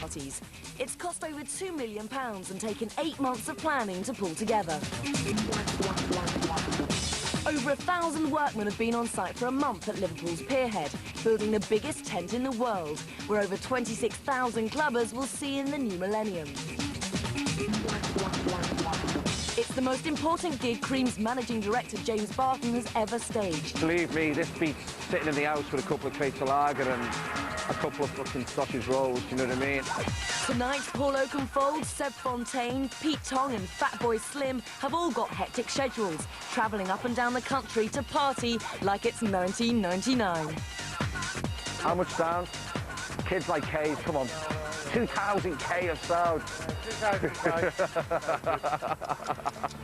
parties. It's cost over £2 million and taken 8 months of planning to pull together. Over 1,000 workmen have been on site for a month at Liverpool's Pierhead, building the biggest tent in the world, where over 26,000 clubbers will see in the new millennium. It's the most important gig Cream's managing director James Barton has ever staged. Believe me, this beats sitting in the house with a couple of crates of lager and a couple of fucking sausage rolls, you know what I mean? Tonight, Paul Oakenfold, Seb Fontaine, Pete Tong and Fatboy Slim have all got hectic schedules, travelling up and down the country to party like it's 1999. How much sound? Kids like K's, come on. 2,000 K of sound. 2,000 K.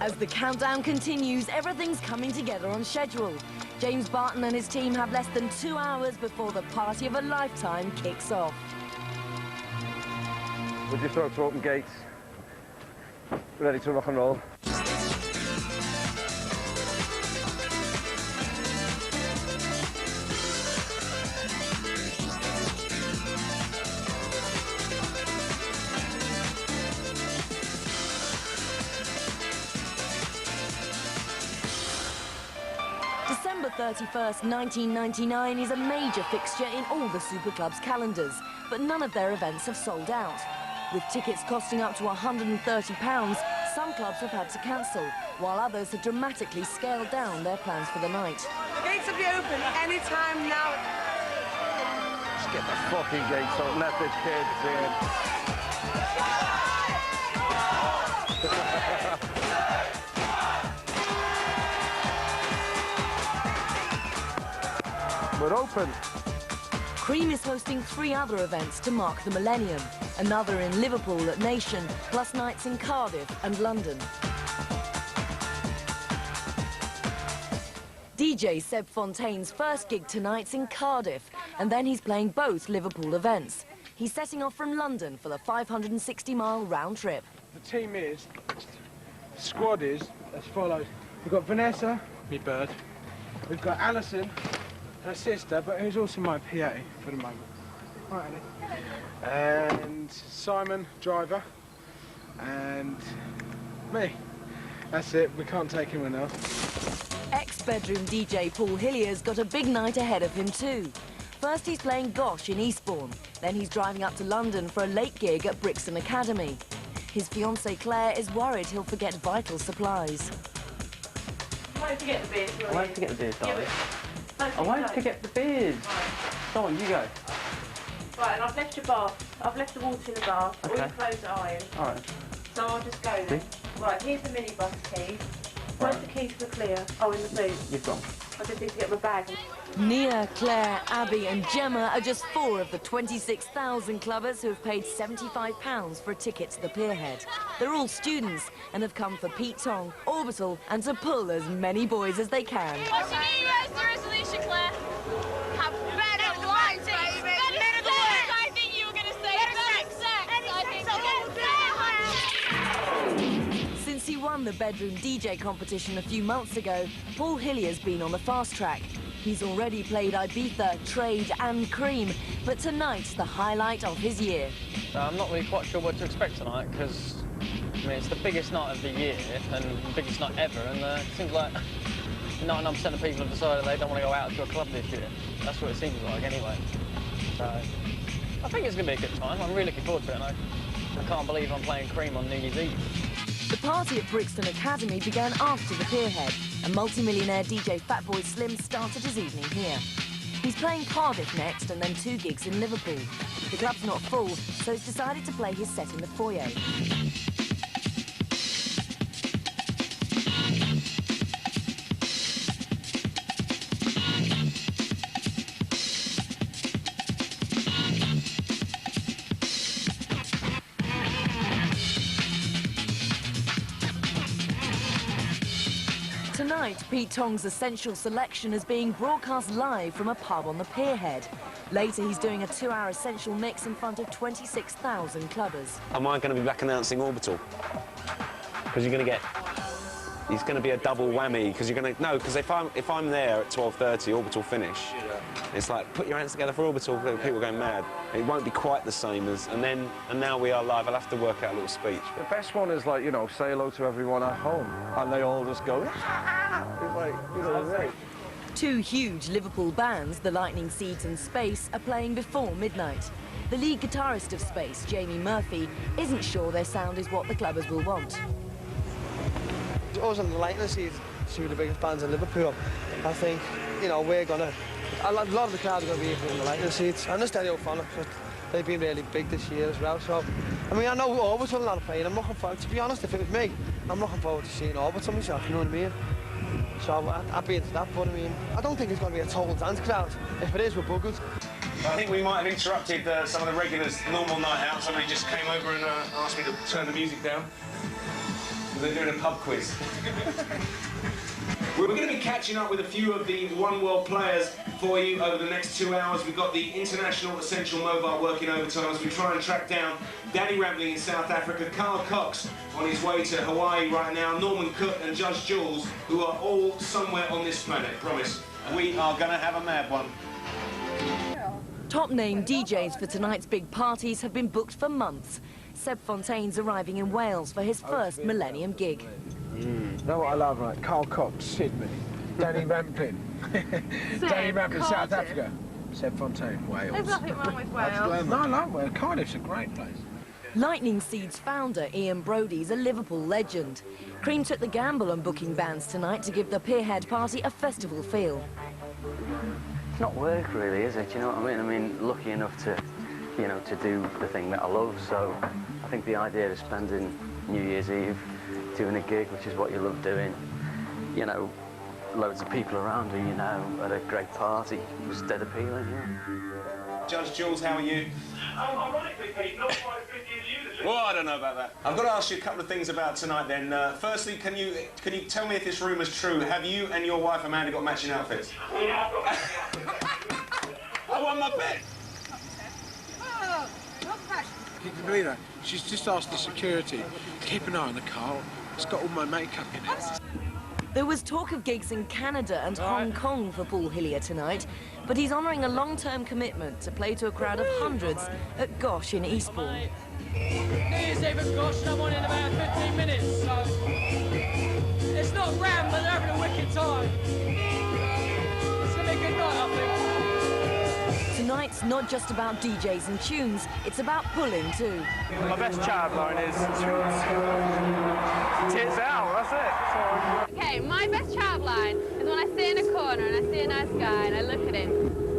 As the countdown continues, everything's coming together on schedule. James Barton and his team have less than 2 hours before the party of a lifetime kicks off. We're just about to open gates. We're ready to rock and roll. December 31st, 1999 is a major fixture in all the super clubs' calendars, but none of their events have sold out. With tickets costing up to £130, some clubs have had to cancel, while others have dramatically scaled down their plans for the night. The gates will be open any time now. Let's get the fucking gates open, let this kid in. We're open. Cream is hosting 3 other events to mark the millennium, another in Liverpool at Nation, plus nights in Cardiff and London. DJ Seb Fontaine's first gig tonight's in Cardiff, and then he's playing both Liverpool events. He's setting off from London for the 560-mile round trip. The team is, the squad is as follows. We've got Vanessa, me bird. We've got Alison, her sister, but who's also my PA for the moment. Right, Annie. And Simon, driver, and me. That's it, we can't take anyone else. Ex-bedroom DJ Paul Hillier's got a big night ahead of him too. First he's playing Gosh in Eastbourne, then he's driving up to London for a late gig at Brixton Academy. His fiancée Claire is worried he'll forget vital supplies. I won't forget the beers, I won't forget the beers, darling. I won't forget the beers. Right. Go on, you go. Right, and I've left your bath. I've left the water in the bath. Okay. All your clothes are ironed. All right. So I'll just go then. Right, here's the minibus keys. Where's the keys for Clear? Oh, in the boot. You've gone. I just need to get my bag. Nia, Claire, Abby and Gemma are just 4 of the 26,000 clubbers who have paid £75 for a ticket to the Pierhead. They're all students and have come for Pete Tong, Orbital and to pull as many boys as they can. What's your New Year's resolution, Claire? Have better life, baby! Better sex! I think you were going to say better sex! Since he won the bedroom DJ competition a few months ago, Paul Hillier's been on the fast track. He's already played Ibiza, Trade and Cream, but tonight's the highlight of his year. I'm not really quite sure what to expect tonight, because I mean, it's the biggest night of the year and the biggest night ever, and it seems like 99% of people have decided they don't want to go out to a club this year. That's what it seems like anyway. So I think it's going to be a good time. I'm really looking forward to it, and I can't believe I'm playing Cream on New Year's Eve. The party at Brixton Academy began after the Pierhead, and multi-millionaire DJ Fatboy Slim started his evening here. He's playing Cardiff next and then 2 gigs in Liverpool. The club's not full, so he's decided to play his set in the foyer. Tonight, Pete Tong's Essential Selection is being broadcast live from a pub on the Pierhead. Later, he's doing a 2-hour Essential mix in front of 26,000 clubbers. Am I going to be back announcing Orbital? Because you're going to get... It's going to be a double whammy, because you're going to... No, because if I'm there at 12:30, Orbital finish. It's like, put your hands together for Orbital, people are going mad. It won't be quite the same as, and now we are live. I'll have to work out a little speech. The best one is like, you know, say hello to everyone at home, and they all just go, ah! It's like, you know, right. Two huge Liverpool bands, the Lightning Seeds and Space, are playing before midnight. The lead guitarist of Space, Jamie Murphy, isn't sure their sound is what the clubbers will want. Us and the Lightning Seeds, two of the biggest bands in Liverpool. I think, you know, we're gonna. A lot of the crowd are going to be in the Lightning Seeds and the Stereophonic, because they've been really big this year as well. So, I mean, I know Orbital are playing. I'm looking forward, to be honest, if it was me, I'm looking forward to seeing Orbital myself, you know what I mean? So, I'd be into that, but I mean, I don't think it's going to be a total dance crowd. If it is, we're buggered. I think we might have interrupted some of the regulars' normal night out. Somebody just came over and asked me to turn the music down. They're doing a pub quiz. We're going to be catching up with a few of the One World players for you over the next 2 hours. We've got the International Essential Mobile working overtime as we try and track down Danny Rampling in South Africa, Carl Cox on his way to Hawaii right now, Norman Cook and Judge Jules, who are all somewhere on this planet, promise. We are going to have a mad one. Top-name DJs for tonight's big parties have been booked for months. Seb Fontaine's arriving in Wales for his first Millennium gig. You know what I love, right? Carl Cox, Sydney. Danny Rampling. Danny Rampling, South Africa. Seb Fontaine, Wales. There's nothing wrong with Wales. No, I like Wales. Cardiff's a great place. Lightning Seeds founder Ian Brody's a Liverpool legend. Cream took the gamble on booking bands tonight to give the Pierhead party a festival feel. It's not work really, is it? You know what I mean? I mean, lucky enough to, you know, to do the thing that I love. So I think the idea of spending New Year's Eve doing a gig, which is what you love doing, you know, loads of people around you, you know, at a great party, was dead appealing, yeah. Judge Jules, how are you? Ironically, Pete, not quite 50 as you this week. Well, I don't know about that. I've got to ask you a couple of things about tonight then. Firstly, can you tell me if this rumour's true? Have you and your wife Amanda got matching outfits? We have got matching I won my bet. Can you believe that? She's just asked the security, keep an eye on the car. It's got all my makeup in it. There was talk of gigs in Canada and Hong Kong for Paul Hillier tonight, but he's honouring a long-term commitment to play to a crowd of hundreds at Gosh in Eastbourne. New Year's Eve at Gosh, and I'm on in about 15 minutes, so it's not rammed, but they're having a wicked time. It's going to be a good night, I think. Tonight's not just about DJs and tunes, it's about pulling too. My best chat line is tits out, that's it. Okay, my best chat line is when I sit in a corner and I see a nice guy and I look at him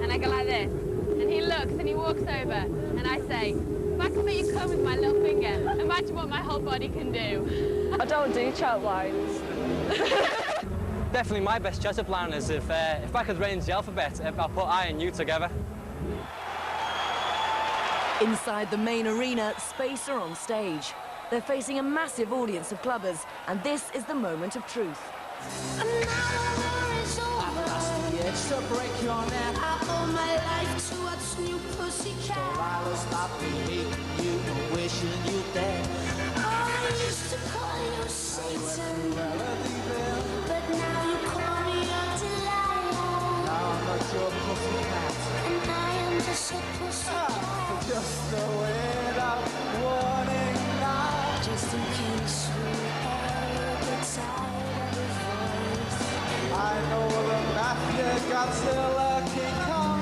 and I go like this. And he looks and he walks over and I say, if I can make you come with my little finger, imagine what my whole body can do. I don't do chat lines. Definitely my best chat line is if I could arrange the alphabet, if I put I and you together. Inside the main arena, Space are on stage. They're facing a massive audience of clubbers, and this is the moment of truth. To break your neck. I owe my life to what's new pussycat. So I will stop hating you and wishing you dead. I used to call you Satan, but now you call me a delight. Now I'm not your pussycat, and I am just a pussycat. Just a without warning now. Just in case we ever get tired of his voice. I know the mafia got still lurking come.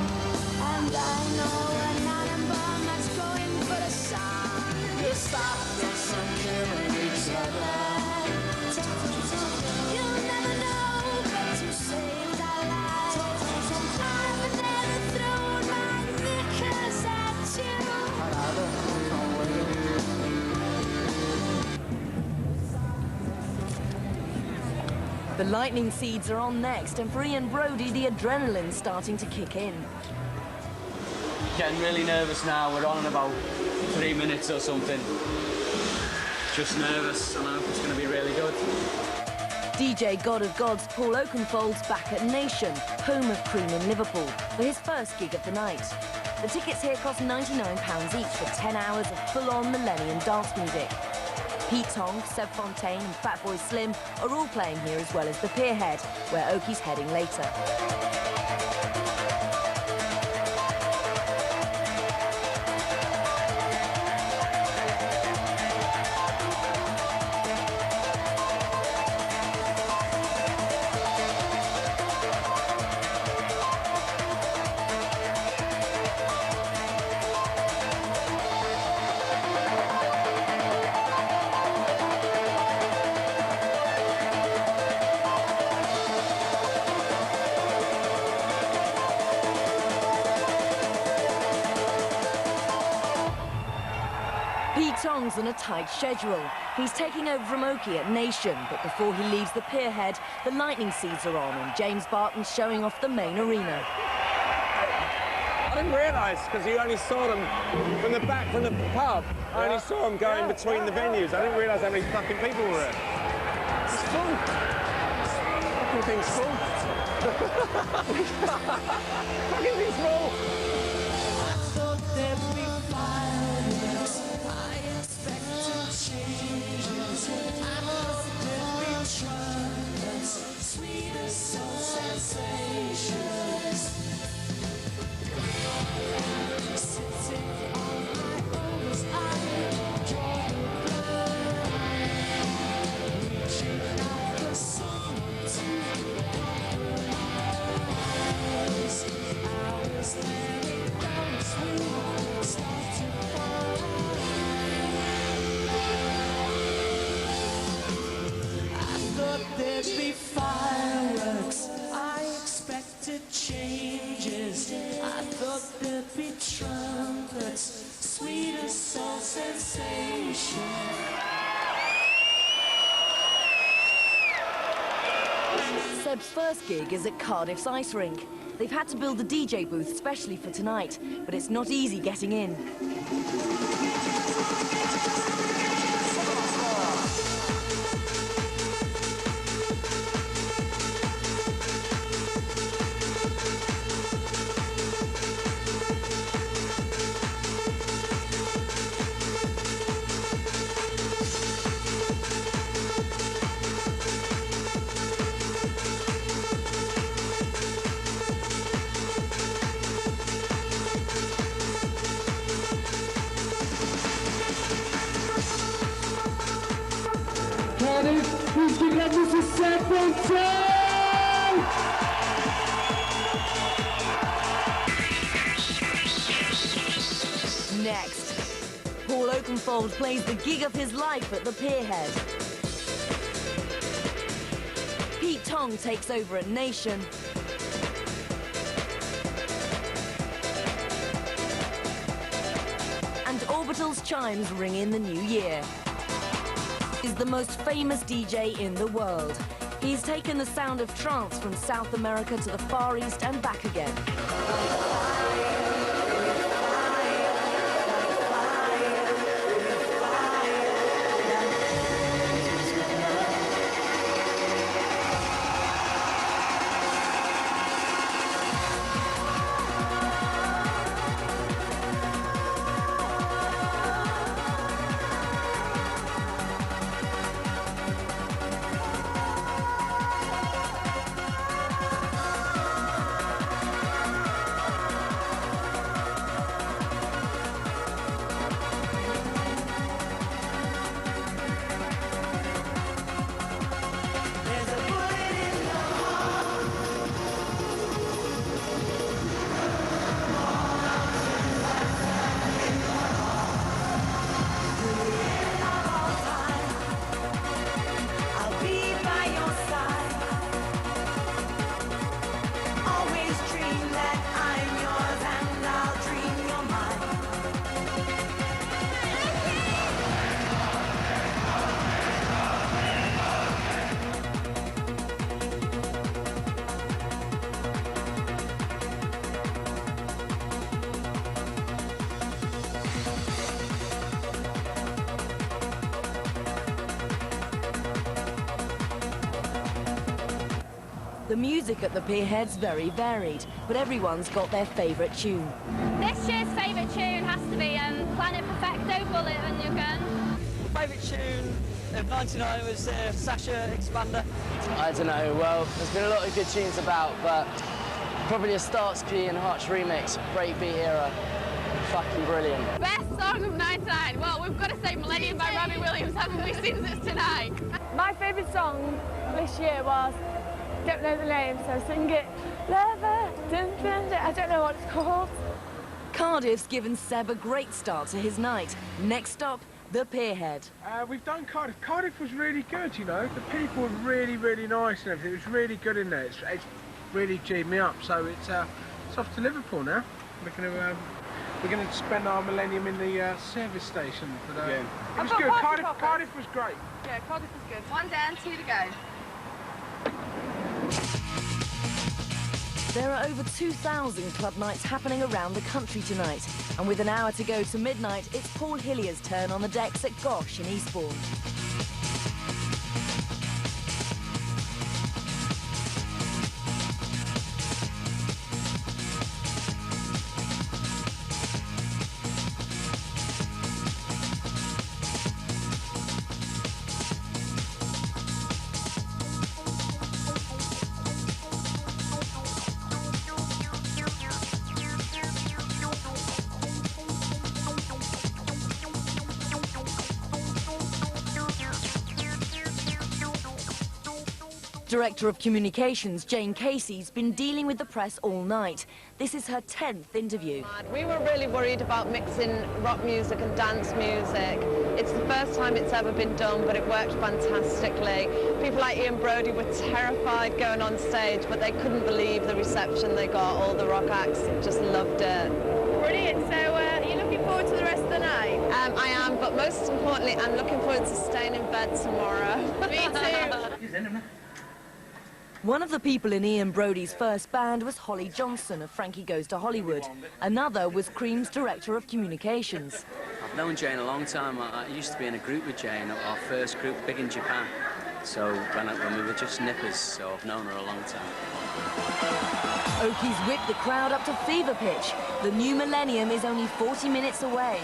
And I know an atom bomb that's going for the sun. You stop us from killing each other. You'll never know to save our lives. I've never thrown my knickers at you. The Lightning Seeds are on next, and for Ian Brody, the adrenaline's starting to kick in. Getting really nervous now. We're on in about 3 minutes or something. Just nervous. I know it's going to be really good. DJ God of Gods Paul Oakenfold's back at Nation, home of Cream in Liverpool, for his first gig of the night. The tickets here cost £99 each for 10 hours of full-on Millennium dance music. Pete Tong, Seb Fontaine and Fatboy Slim are all playing here, as well as the Pierhead, where Oakie's heading later. Pete Tong's on a tight schedule. He's taking over from Oki at Nation, but before he leaves the pierhead, the lightning seeds are on and James Barton's showing off the main arena. I didn't realise, because you only saw them from the back from the pub. I only saw them going between the venues. I didn't realise how many fucking people were there. It's cool. Fucking thing's cool. Fucking thing's cool. There'd be fireworks, I expected changes. I thought there'd be trumpets, sweet soul sensation. Seb's first gig is at Cardiff's ice rink. They've had to build a DJ booth specially for tonight, but it's not easy getting in. Please give it up, Mr. Next, Paul Oakenfold plays the gig of his life at the Pierhead. Pete Tong takes over at Nation. And Orbital's chimes ring in the new year. Is the most famous DJ in the world. He's taken the sound of trance from South America to the Far East and back again. The music at the Pierhead's very varied, but everyone's got their favourite tune. This year's favourite tune has to be Planet Perfecto, Bullet on Your Gun. Favourite tune of '99 was Sasha Expander. I don't know, well, there's been a lot of good tunes about, but probably a Starsky and Hutch remix, Breakbeat era. Fucking brilliant. Best song of '99. Well, we've got to say Millennium by Robbie Williams, haven't we, since it's tonight? My favourite song this year was, don't know the name, so sing it. Lover, dun, dun, dun. I don't know what it's called. Cardiff's given Seb a great start to his night. Next stop, the Pierhead. We've done Cardiff. Cardiff was really good, you know. The people were really, really nice and everything. It was really good in there. It's really G'd me up. So it's off to Liverpool now. We're going to we're going to spend our millennium in the service station. But, it was got good. party Cardiff was great. Yeah, Cardiff was good. 1 down, 2 to go. There are over 2,000 club nights happening around the country tonight. And with an hour to go to midnight, it's Paul Hillier's turn on the decks at Gosh in Eastbourne. Director of Communications, Jane Casey's been dealing with the press all night. This is her 10th interview. We were really worried about mixing rock music and dance music. It's the first time it's ever been done, but it worked fantastically. People like Ian Brody were terrified going on stage, but they couldn't believe the reception they got. All the rock acts just loved it. Brilliant. So are you looking forward to the rest of the night? I am, but most importantly, I'm looking forward to staying in bed tomorrow. Me too. One of the people in Ian Brody's first band was Holly Johnson of Frankie Goes to Hollywood. Another was Cream's Director of Communications. I've known Jane a long time. I used to be in a group with Jane, our first group, big in Japan. So when we were just nippers, so I've known her a long time. Okies whipped the crowd up to fever pitch. The new millennium is only 40 minutes away.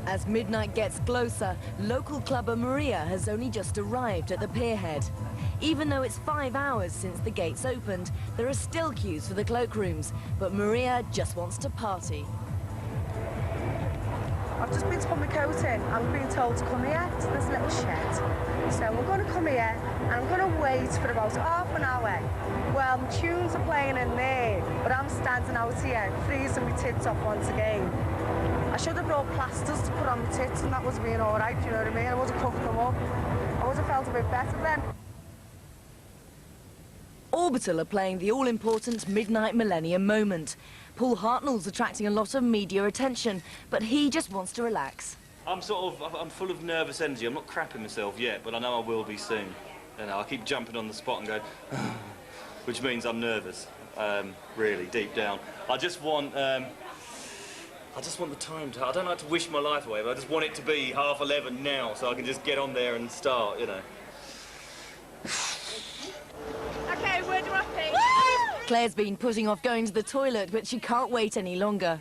As midnight gets closer, local clubber Maria has only just arrived at the pierhead. Even though it's 5 hours since the gates opened, there are still queues for the cloakrooms, but Maria just wants to party. I've just been to put my coat in. I'm being told to come here to this little shed. So I'm going to come here and I'm going to wait for about half an hour. Well, the tunes are playing in there, but I'm standing out here, freezing my tits off once again. I should have brought plasters to put on my tits and that was being all right, you know what I mean? I would have covered them up. I would have felt a bit better then. Orbital are playing the all-important Midnight Millennium moment. Paul Hartnell's attracting a lot of media attention, but he just wants to relax. I'm full of nervous energy. I'm not crapping myself yet, but I know I will be soon. You know, I keep jumping on the spot and going, which means I'm nervous, really, deep down. I just want the time to... I don't like to wish my life away, but I just want it to be 11:30 now, so I can just get on there and start, you know. Okay, where do I pick? Claire's been putting off going to the toilet, but she can't wait any longer.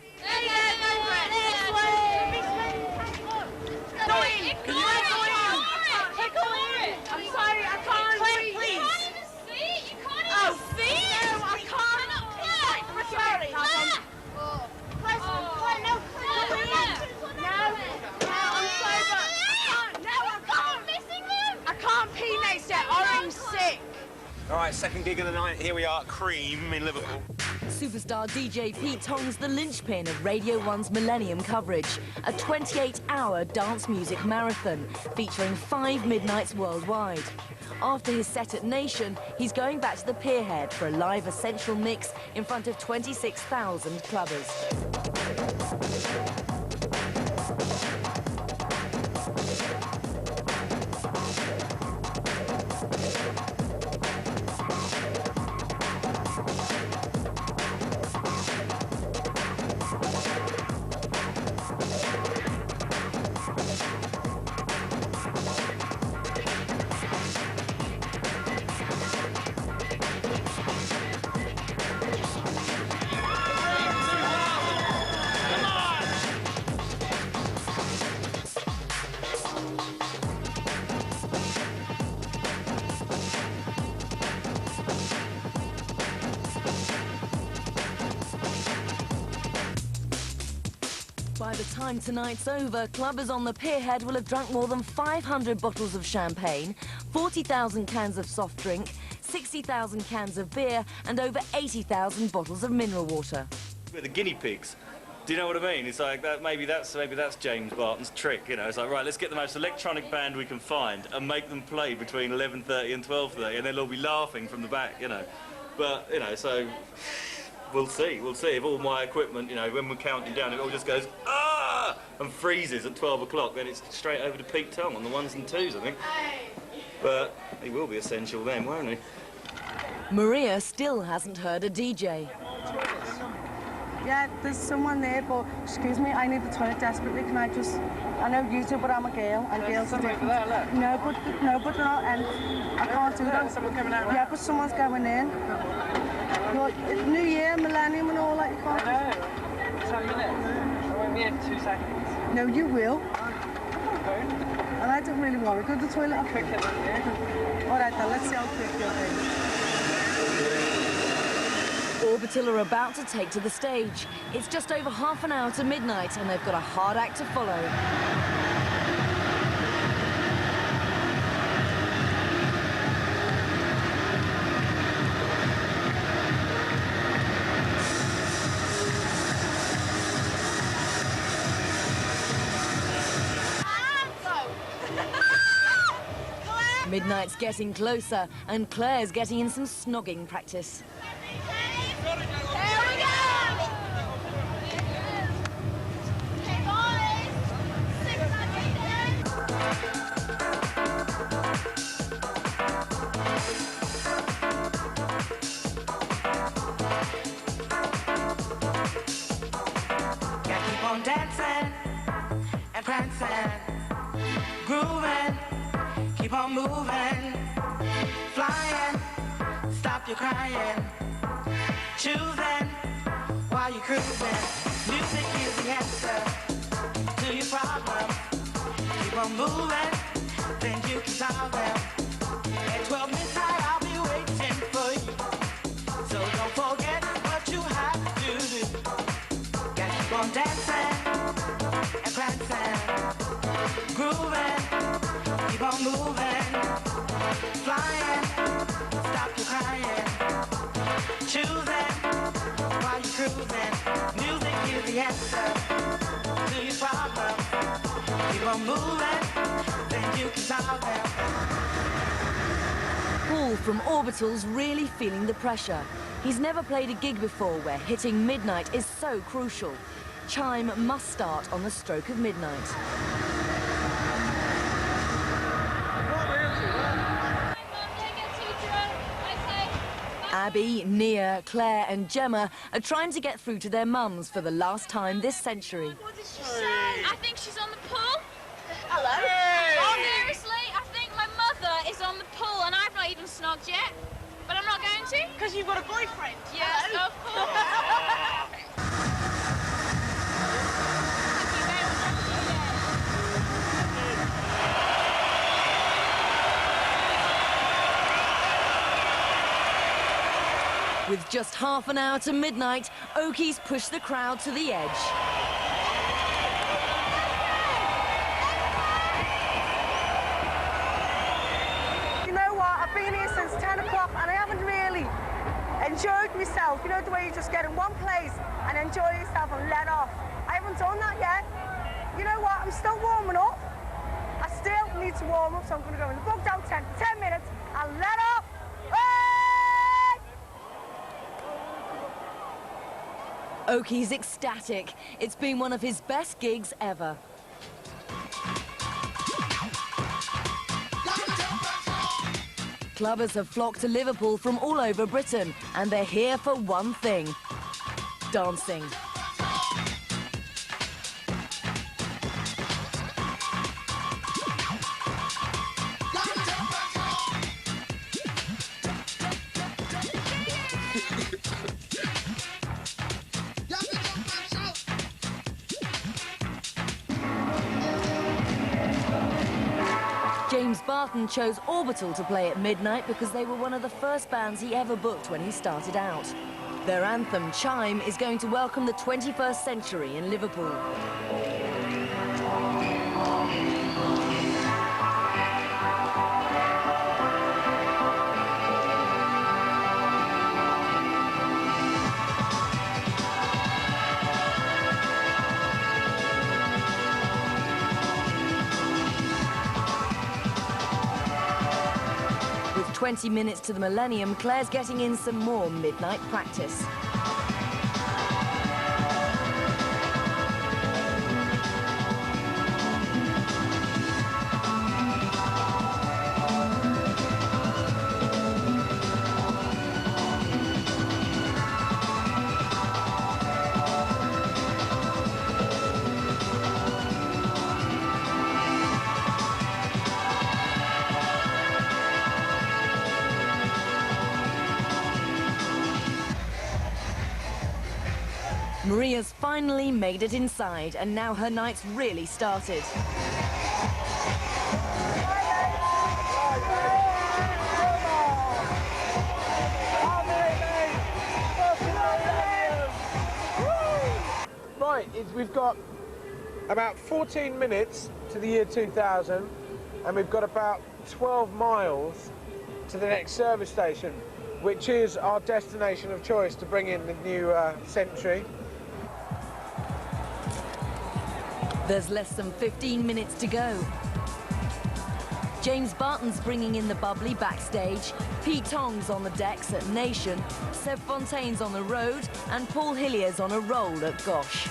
All right, second gig of the night. Here we are at Cream in Liverpool. Superstar DJ Pete Tong's the linchpin of Radio 1's Millennium coverage, a 28-hour dance music marathon featuring 5 midnights worldwide. After his set at Nation, he's going back to the Pierhead for a live Essential mix in front of 26,000 clubbers. By the time tonight's over, clubbers on the pierhead will have drunk more than 500 bottles of champagne, 40,000 cans of soft drink, 60,000 cans of beer, and over 80,000 bottles of mineral water. We're the guinea pigs. Do you know what I mean? It's like that. Maybe that's James Barton's trick. You know, it's like, right, let's get the most electronic band we can find and make them play between 11:30 and 12:30, and then they'll be laughing from the back. You know, but you know, so. We'll see. We'll see if all my equipment, you know, when we're counting down, it all just goes ah and freezes at 12 o'clock. Then it's straight over to Pete Tong on the 1s and 2s, I think. But he will be essential then, won't he? Maria still hasn't heard a DJ. Yeah, there's someone there, but excuse me, I need the toilet desperately. Can I just? I know you do, but I'm a girl, and girls are different. No, but they're not, and I can't do that. Someone coming out. Yeah, but someone's going in. It's New Year, millennium, and all that. You can't. No, 10 minutes. I won't be in 2 seconds. No, you will. And I don't really want to go to the toilet. Quicker than you. All right, then. Let's see how quick you'll be. Orbital are about to take to the stage. It's just over half an hour to midnight, and they've got a hard act to follow. Midnight's getting closer, and Claire's getting in some snogging practice. Keep on dancing and prancing, grooving, keep on moving, flying, stop your crying, choosing while you're cruising. Music is the answer to your problems. Keep on moving, then you can solve them. At 12 midnight, I'll be waiting for you. So don't forget what you have to do. Gotta keep on dancing and prancing, grooving, keep on moving, flying, stop your crying, choosing while you're cruising. Music is the answer to your problems. Keep on moving, then you can solve them. Paul from Orbital's really feeling the pressure. He's never played a gig before where hitting midnight is so crucial. Chime must start on the stroke of midnight. Abby, Nia, Claire and Gemma are trying to get through to their mums for the last time this century. What did she say? I think she's on the pool. Hello. Hey. Oh, seriously? I think my mother is on the pool and I've not even snogged yet. But I'm not going to. Because you've got a boyfriend. Yes, Hello. of course. With just half an hour to midnight, Okies push the crowd to the edge. You know what? I've been here since 10 o'clock and I haven't really enjoyed myself. You know the way you just get in one place and enjoy yourself and let off. I haven't done that yet. You know what? I'm still warming up. I still need to warm up, so I'm going to go in the book down 10 minutes and let off. Oki's ecstatic. It's been one of his best gigs ever. Clubbers have flocked to Liverpool from all over Britain, and they're here for one thing: dancing. James Barton chose Orbital to play at midnight because they were one of the first bands he ever booked when he started out. Their anthem, Chime, is going to welcome the 21st century in Liverpool. With 20 minutes to the millennium, Claire's getting in some more midnight practice. Maria's finally made it inside, and now her night's really started. Right, we've got about 14 minutes to the year 2000, and we've got about 12 miles to the next service station, which is our destination of choice to bring in the new century. There's less than 15 minutes to go. James Barton's bringing in the bubbly backstage, Pete Tong's on the decks at Nation, Seb Fontaine's on the road, and Paul Hillier's on a roll at Gosh.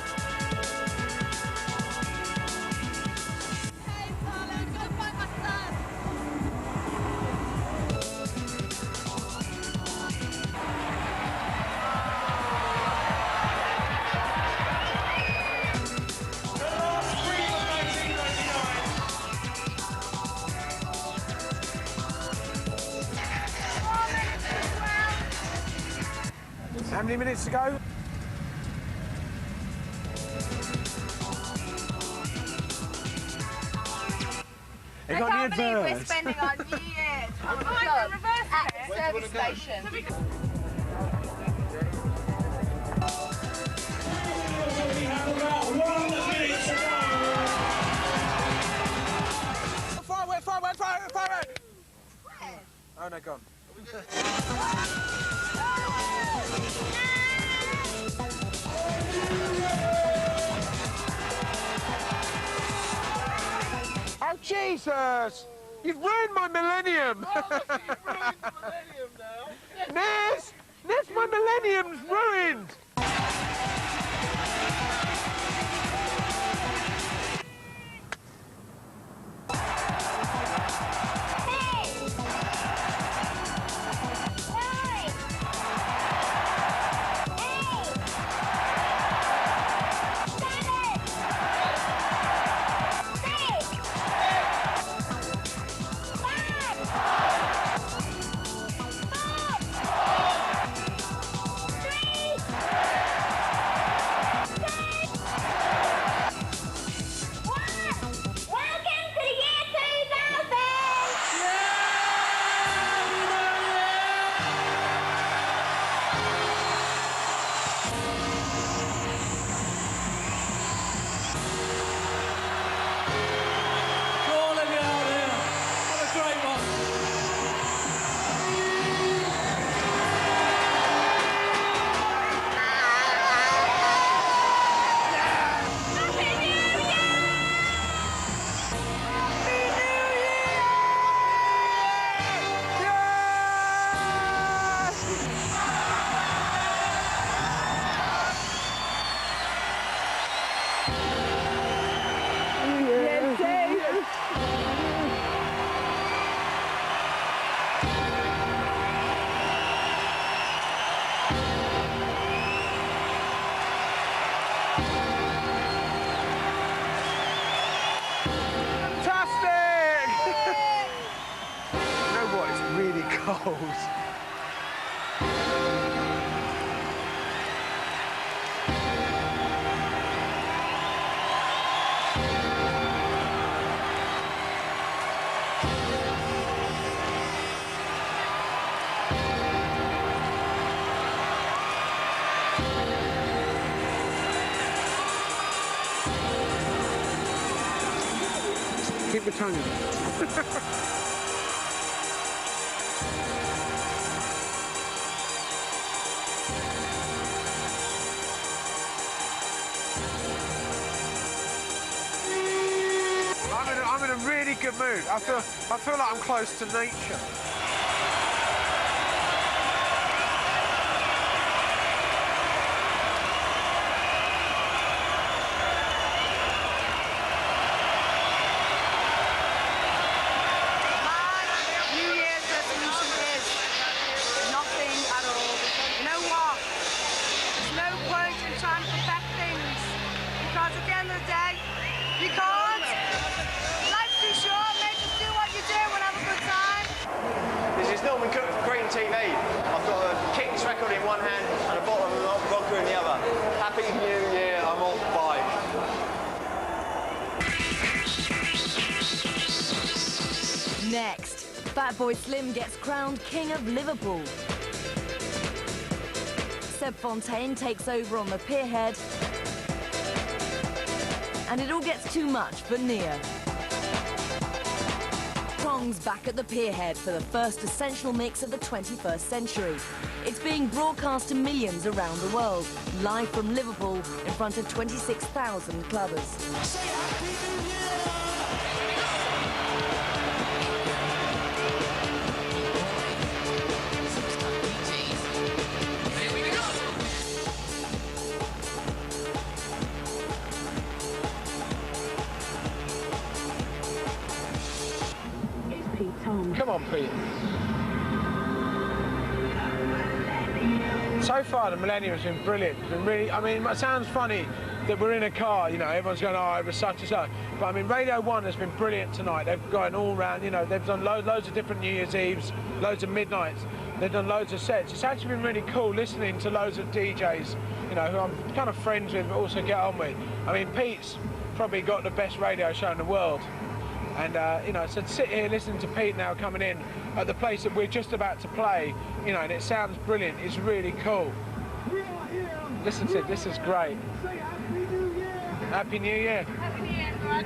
How many minutes to go? I can't believe we're spending our New Year at the service station. Fire! Oh no, gone. Oh, Jesus! You've ruined my millennium! Ness, my millennium's ruined! Cold. Keep the tongue in. I'm in a really good mood. I feel like I'm close to nature. You can't. Life's too short, mate. Just do what you do and have a good time. This is Norman Cook for Green TV. I've got a King's record in one hand and a bottle of vodka in the other. Happy New Year, I'm on bike. Next, Fatboy Slim gets crowned King of Liverpool. Seb Fontaine takes over on the pierhead. And it all gets too much for Nia. Tong's back at the pierhead for the first essential mix of the 21st century. It's being broadcast to millions around the world, live from Liverpool in front of 26,000 clubbers. Come on, Pete. So far, the Millennium has been brilliant. It's been really, I mean, it sounds funny that we're in a car, you know, everyone's going, oh, it was such and such. But I mean, Radio 1 has been brilliant tonight. They've gone all round, you know, they've done loads of different New Year's Eves, loads of midnights. They've done loads of sets. It's actually been really cool listening to loads of DJs, you know, who I'm kind of friends with, but also get on with. I mean, Pete's probably got the best radio show in the world. And, you know, so to sit here listening to Pete now coming in at the place that we're just about to play, you know, and it sounds brilliant, it's really cool. Listen to it, this is great. Happy New Year. Happy New Year, everyone.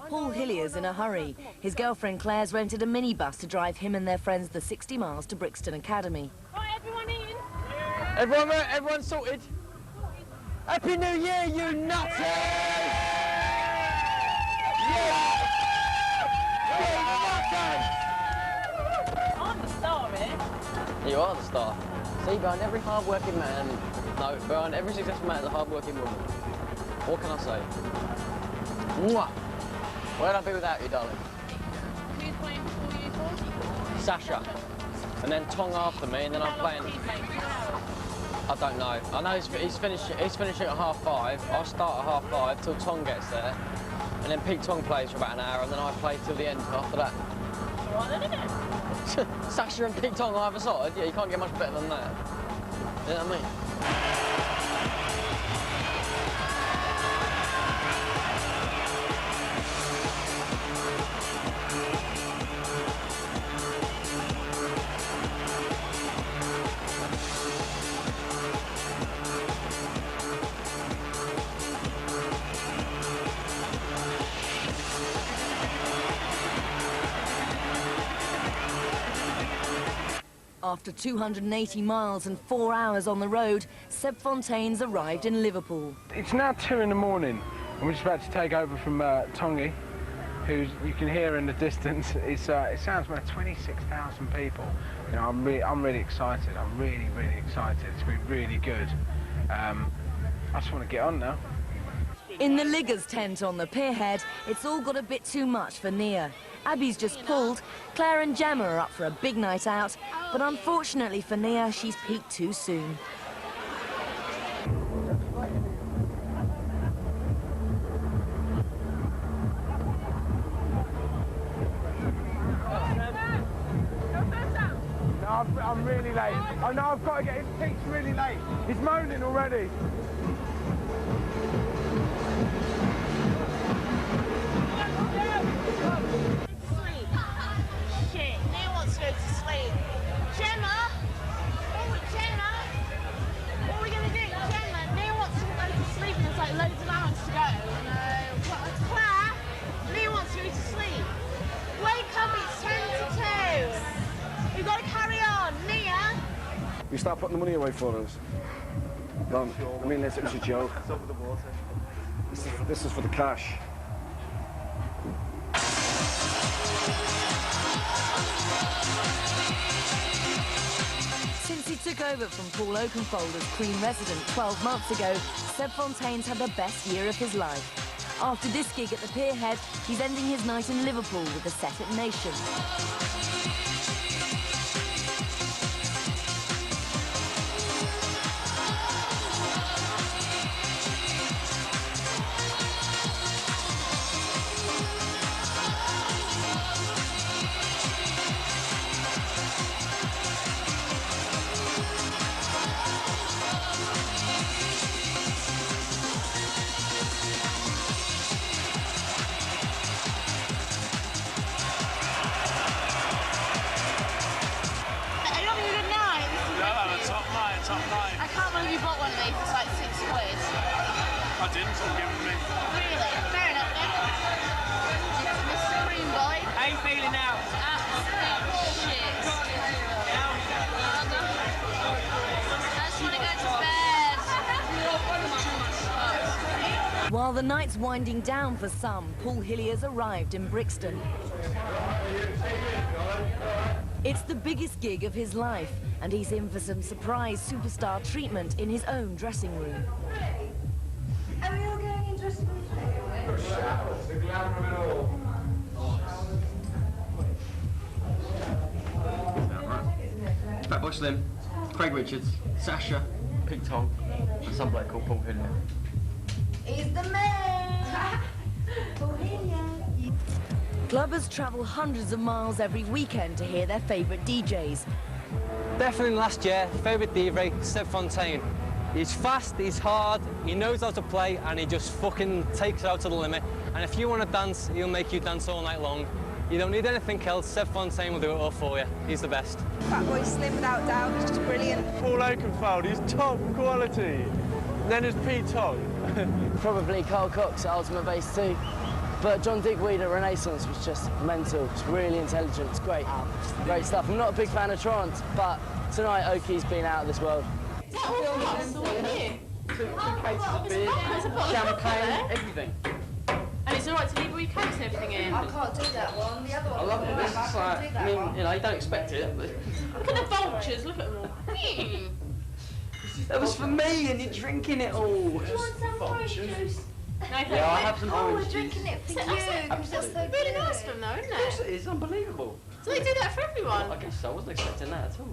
Paul Hillier's in a hurry. His girlfriend Claire's rented a minibus to drive him and their friends the 60 miles to Brixton Academy. Right, everyone in? Everyone sorted? Happy New Year, you nutters! I'm the star here. You are the star. See, behind every hard-working man, no, behind every successful man is a hard-working woman. What can I say? Mwah! Where'd I be without you, darling? Who's playing before you four? Sasha. And then Tong after me, and then I'm playing... I don't know. I know he's finishing at 5:30. I'll start at 5:30 till Tong gets there. And then Pete Tong plays for about an hour, and then I play till the end after that. All right then, isn't it? Sasha and Pete Tong either side? Yeah, you can't get much better than that. You know what I mean? After 280 miles and 4 hours on the road, Seb Fontaine's arrived in Liverpool. It's now 2 in the morning, and we're just about to take over from Tongi, who you can hear in the distance. It sounds like 26,000 people. You know, I'm really excited. I'm really excited. It's going to be really good. I just want to get on now. In the Liggers tent on the pierhead, it's all got a bit too much for Nia. Abby's just pulled. Claire and Gemma are up for a big night out, but unfortunately for Nia, she's peaked too soon. No, I'm really late. Oh no, I've got to get. Pete's really late. He's moaning already. You start putting the money away for us. No, I mean, it was a joke. This is for the cash. Since he took over from Paul Oakenfold as Cream resident 12 months ago, Seb Fontaine's had the best year of his life. After this gig at the Pierhead, he's ending his night in Liverpool with a set at Nation. While the night's winding down for some, Paul Hillier's arrived in Brixton. It's the biggest gig of his life, and he's in for some surprise superstar treatment in his own dressing room. Are we all going in dressing room? The glamour of it all. Fatboy Slim, Craig Richards, Sasha, Pete Tong, and some bloke called Paul Hillier. He's the man! Paul Hillier. Clubbers travel hundreds of miles every weekend to hear their favourite DJs. Definitely last year, favourite DJ, Seb Fontaine. He's fast, he's hard, he knows how to play, and he just fucking takes it out to the limit. And if you want to dance, he'll make you dance all night long. You don't need anything else, Seb Fontaine will do it all for you. He's the best. Fatboy Slim, without doubt, is just brilliant. Paul Oakenfold, he's top quality. And then there's Pete Tong. Probably Carl Cox at Ultimate Bass too. But John Digweed at Renaissance was just mental. It's really intelligent, it's great. Great stuff. I'm not a big fan of trance, but tonight Oakie's been out of this world. Is that all cases of beer? Champagne, everything. And it's alright to leave all your coats and everything in? I can't do that one. The other one. I love it. This is like, I mean, you know, you don't expect it. But... Look at the vultures, look at them all. That was for me, and you're drinking it all. Do you want some orange juice? No, Yeah, I'll have some Oh, orange we're drinking juice. it for you, because that's so Really good. nice of them though, isn't Of course it? it is, unbelievable. So they do that for everyone? I guess so. I wasn't expecting that at all.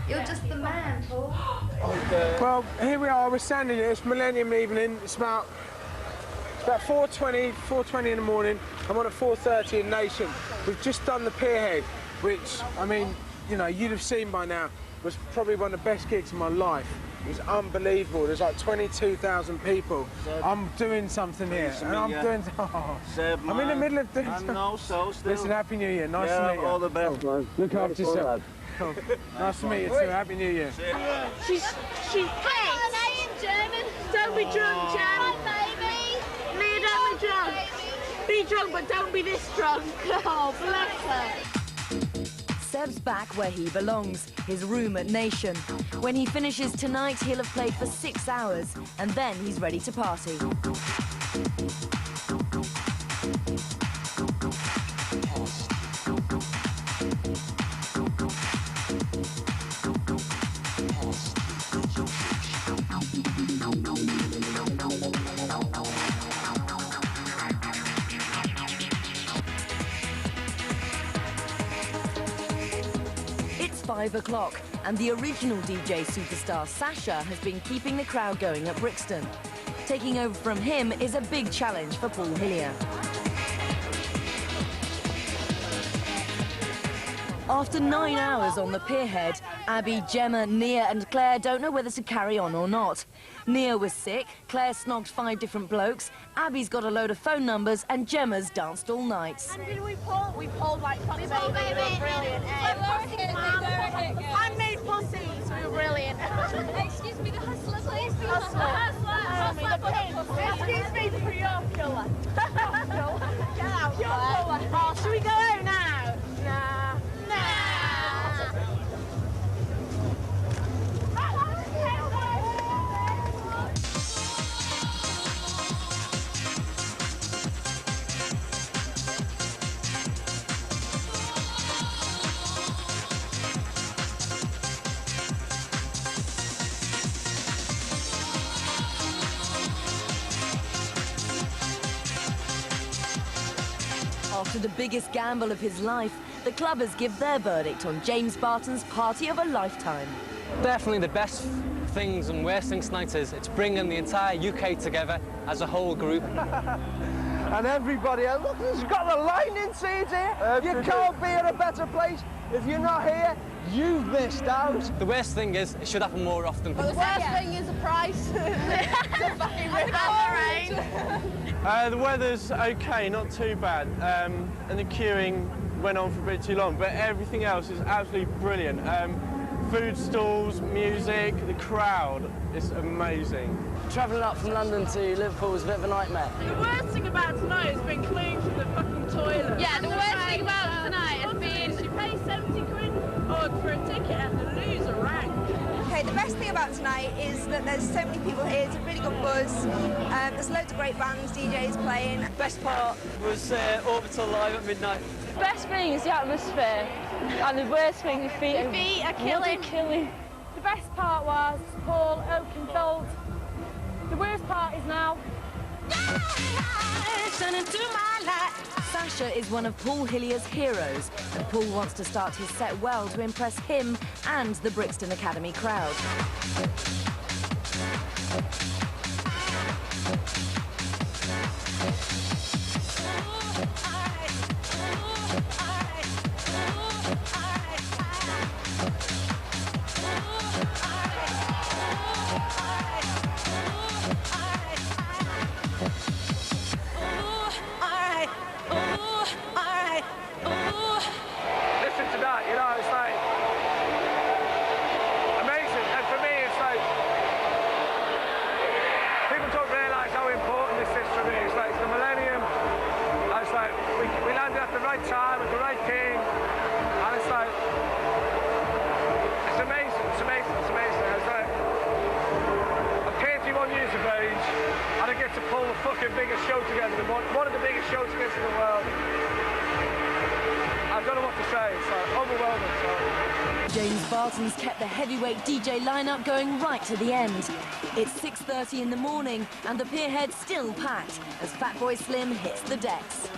You're just the man, Paul. Well, here we are, we're standing here, it's Millennium evening, it's about 4:20 in the morning. I'm on at 4:30 in Nation. We've just done the Pierhead, which, I mean, you know, you'd have seen by now, was probably one of the best gigs of my life. It was unbelievable. There's like 22,000 people. Seb, I'm doing something here, and I'm doing. Oh, Seb, I'm in the middle of doing. I know, so still. Listen, Happy New Year. Nice to meet you. all the best, man. Look after yourself. Cool. Nice to meet you too. Happy New Year. She's hey, I am German. Don't be drunk, Jan. Baby. Me, don't be drunk. Be drunk, but don't be this drunk. Oh, bless her. Seb's back where he belongs, his room at Nation. When he finishes tonight, he'll have played for 6 hours, and then he's ready to party. It's 5 o'clock, and the original DJ superstar Sasha has been keeping the crowd going at Brixton. Taking over from him is a big challenge for Paul Hillier. After 9 hours on the Pierhead, Abby, Gemma, Nia and Claire don't know whether to carry on or not. Nia was sick, Claire snogged 5 different blokes, Abby's got a load of phone numbers, and Gemma's danced all night. And did we pull? We pulled like pussy baby. We were brilliant. I made pussies. We were brilliant. Excuse me, the hustler, please. The Hustler. Excuse me for your killer. Get out. Oh, should we go out now? Nah. After the biggest gamble of his life, the clubbers give their verdict on James Barton's party of a lifetime. Definitely the best things and worst things tonight is it's bringing the entire UK together as a whole group. And everybody else, look, it's got the lightning seeds here. You can't be in a better place. If you're not here, you've missed out. The worst thing is it should happen more often. Well, the worst thing is the price. The fucking rain. The weather's okay, not too bad, and the queuing went on for a bit too long, but everything else is absolutely brilliant. Food stalls, music, the crowd is amazing. Travelling up from London to Liverpool was a bit of a nightmare. The worst thing about tonight has been cleaning from the fucking toilet. Yeah, the worst thing about tonight has been you pay 70 quid for a ticket and the loser rank. Okay, the best thing about tonight is that there's so many people here, it's a really good buzz. There's loads of great bands, DJs playing. Best part was Orbital live at midnight. The best thing is the atmosphere, and the worst thing is feet are killing. The best part was Paul Oakenfold. The worst part is now. Sasha is one of Paul Hillier's heroes, and Paul wants to start his set well to impress him and the Brixton Academy crowd. Listen to that, you know, it's like amazing. And for me, it's like people don't realise how important this is for me. It's like it's the millennium. And it's like we landed at the right time with the right king, and it's like it's amazing. It's amazing. It's amazing. It's like I'm 31 years of age, and I get to pull the fucking biggest show together, one of the biggest shows together in the world. I don't know what to say, it's like overwhelming. So. James Barton's kept the heavyweight DJ lineup going right to the end. It's 6:30 in the morning and the pierhead's still packed as Fatboy Slim hits the decks.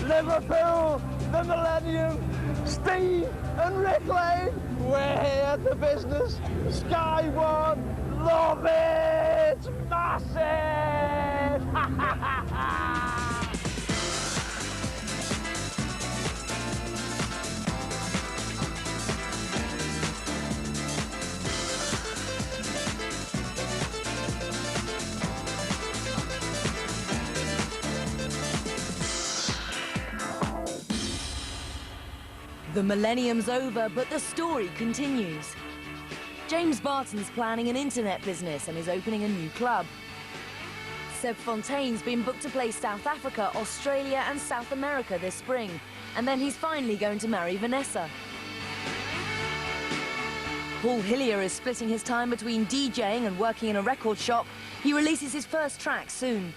Liverpool, the Millennium, Steve and Rick Lane, we're here at the business. Sky1, love it, massive! The millennium's over, but the story continues. James Barton's planning an internet business and is opening a new club. Seb Fontaine's been booked to play South Africa, Australia and South America this spring, and then he's finally going to marry Vanessa. Paul Hillier is splitting his time between DJing and working in a record shop. He releases his first track soon.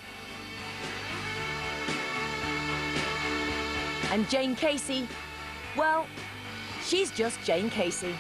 And Jane Casey, well, she's just Jane Casey.